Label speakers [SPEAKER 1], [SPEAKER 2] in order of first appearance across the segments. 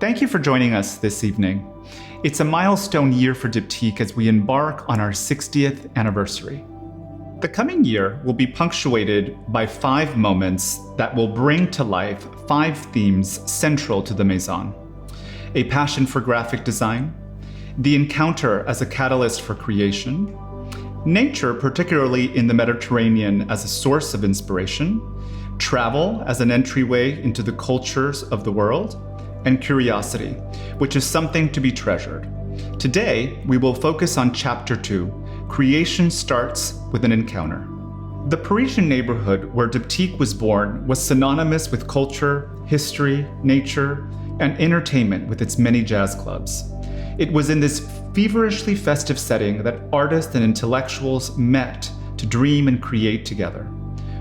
[SPEAKER 1] Thank you for joining us this evening. It's a milestone year for Diptyque as we embark on our 60th anniversary. The coming year will be punctuated by 5 moments that will bring to life 5 themes central to the Maison. A passion for graphic design, the encounter as a catalyst for creation, nature, particularly in the Mediterranean, as a source of inspiration, travel as an entryway into the cultures of the world, and curiosity, which is something to be treasured. Today, we will focus on Chapter 2, Creation Starts with an Encounter. The Parisian neighborhood where Diptyque was born was synonymous with culture, history, nature, and entertainment with its many jazz clubs. It was in this feverishly festive setting that artists and intellectuals met to dream and create together.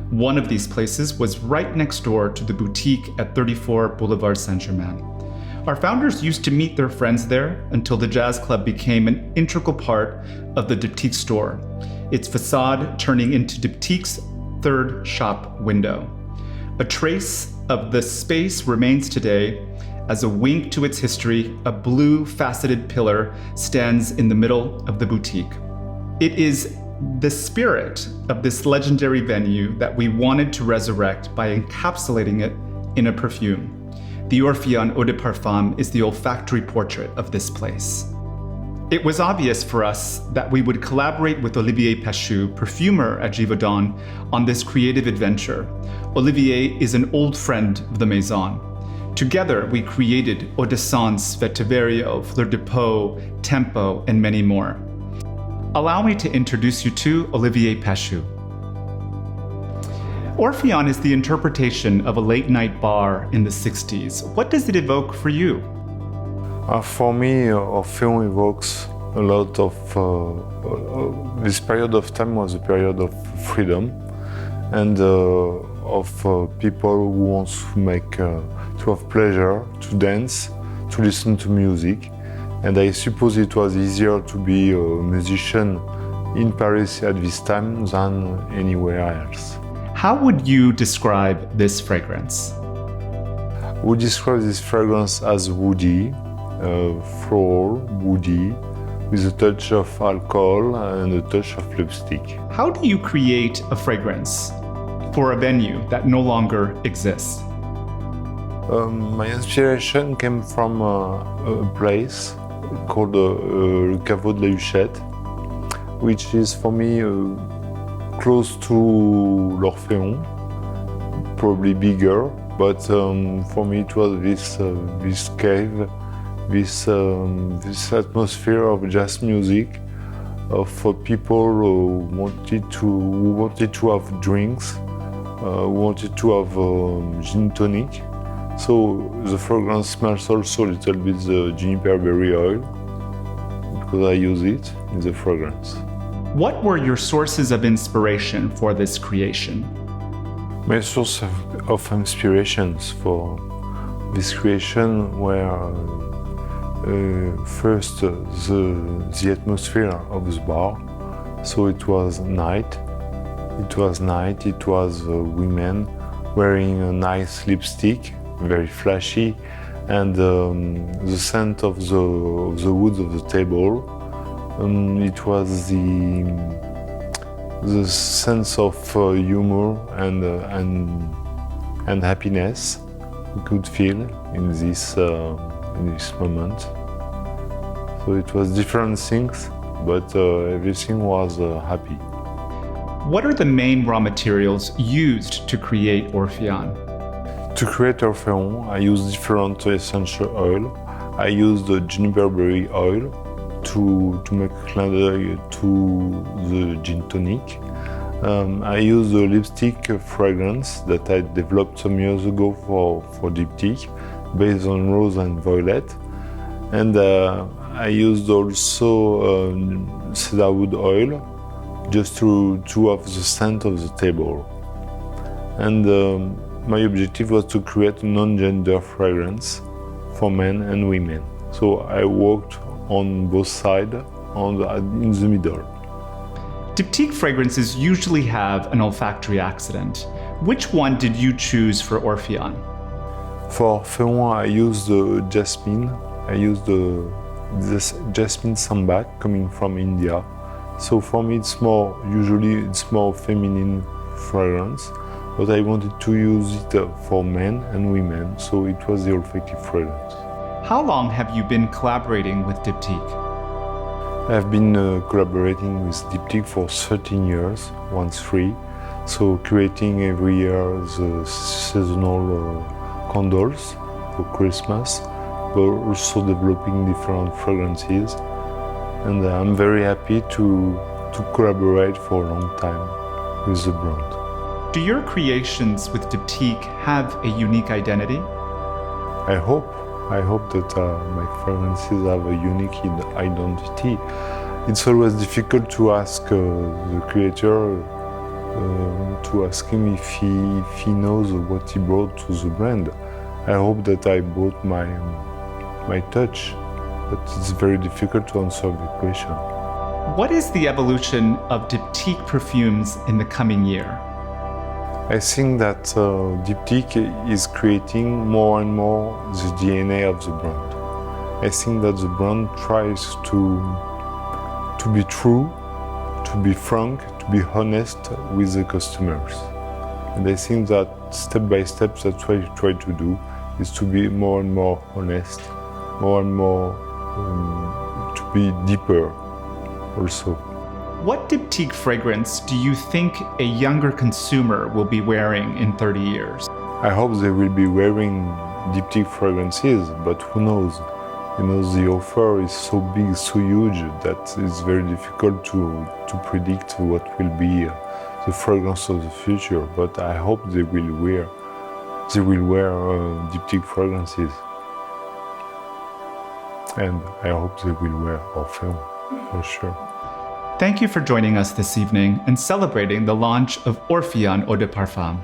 [SPEAKER 1] One of these places was right next door to the boutique at 34 Boulevard Saint-Germain. Our founders used to meet their friends there until the jazz club became an integral part of the Diptyque store, its facade turning into Diptyque's third shop window. A trace of the space remains today. As a wink to its history, a blue faceted pillar stands in the middle of the boutique. It is the spirit of this legendary venue that we wanted to resurrect by encapsulating it in a perfume. The Orphéon Eau de Parfum is the olfactory portrait of this place. It was obvious for us that we would collaborate with Olivier Pachou, perfumer at Givaudan, on this creative adventure. Olivier is an old friend of the Maison. Together, we created Eau d'Essence, Vetiverio, Fleur de Peau, Tempo, and many more. Allow me to introduce you to Olivier Pachou. Orphéon is the interpretation of a late-night bar in the 60s. What does it evoke for you?
[SPEAKER 2] For me, Orphéon evokes a lot of... this period of time was a period of freedom and of people who want to have pleasure, to dance, to listen to music. And I suppose it was easier to be a musician in Paris at this time than anywhere else.
[SPEAKER 1] How would you describe this fragrance?
[SPEAKER 2] We describe this fragrance as woody, floral, woody, with a touch of alcohol and a touch of lipstick.
[SPEAKER 1] How do you create a fragrance for a venue that no longer exists?
[SPEAKER 2] My inspiration came from a place called Le Caveau de la Huchette, which is for me close to l'Orphéon, probably bigger, but for me it was this cave, this atmosphere of jazz music, of people who wanted to have drinks, who wanted to have gin tonic. So the fragrance smells also a little bit the juniper berry oil, because I use it in the fragrance.
[SPEAKER 1] What were your sources of inspiration for this creation?
[SPEAKER 2] My source of inspirations for this creation were first the atmosphere of the bar. So it was night. It was women wearing a nice lipstick, very flashy, and the scent of the wood of the table. It was the sense of humor and happiness we could feel in this moment. So it was different things, but everything was happy.
[SPEAKER 1] What are the main raw materials used to create Orphéon?
[SPEAKER 2] To create Orphéon, I use different essential oil. I use the juniper berry oil to make a clin d'œil to the gin tonic. I use the lipstick fragrance that I developed some years ago for Diptyque, based on rose and violet. And I used also cedarwood oil, just to have the scent of the table. And my objective was to create a non-gender fragrance for men and women. So I worked on both sides, in the middle.
[SPEAKER 1] Diptyque fragrances usually have an olfactory accident. Which one did you choose for Orphéon?
[SPEAKER 2] For Féon, I use the jasmine. I use this jasmine sambac coming from India. So for me, it's more feminine fragrance, but I wanted to use it for men and women, so it was the olfactive fragrance.
[SPEAKER 1] How long have you been collaborating with diptyque?
[SPEAKER 2] I've been collaborating with diptyque for 13 years, 13, so creating every year the seasonal candles for Christmas, but also developing different fragrances. And I'm very happy to collaborate for a long time with the brand.
[SPEAKER 1] Do your creations with diptyque have a unique identity?
[SPEAKER 2] I hope that my fragrances have a unique identity. It's always difficult to ask the creator, to ask him if he knows what he brought to the brand. I hope that I brought my touch, but it's very difficult to answer the question.
[SPEAKER 1] What is the evolution of diptyque perfumes in the coming year?
[SPEAKER 2] I think that diptyque is creating more and more the DNA of the brand. I think that the brand tries to be true, to be frank, to be honest with the customers. And I think that step by step, that's what I try to do, is to be more and more honest, more and more to be deeper also.
[SPEAKER 1] What diptyque fragrance do you think a younger consumer will be wearing in 30 years?
[SPEAKER 2] I hope they will be wearing diptyque fragrances, but who knows? You know, the offer is so big, so huge, that it's very difficult to predict what will be the fragrance of the future. But I hope they will wear diptyque fragrances. And I hope they will wear Orpheum, for sure.
[SPEAKER 1] Thank you for joining us this evening and celebrating the launch of Orpheon Eau de Parfum.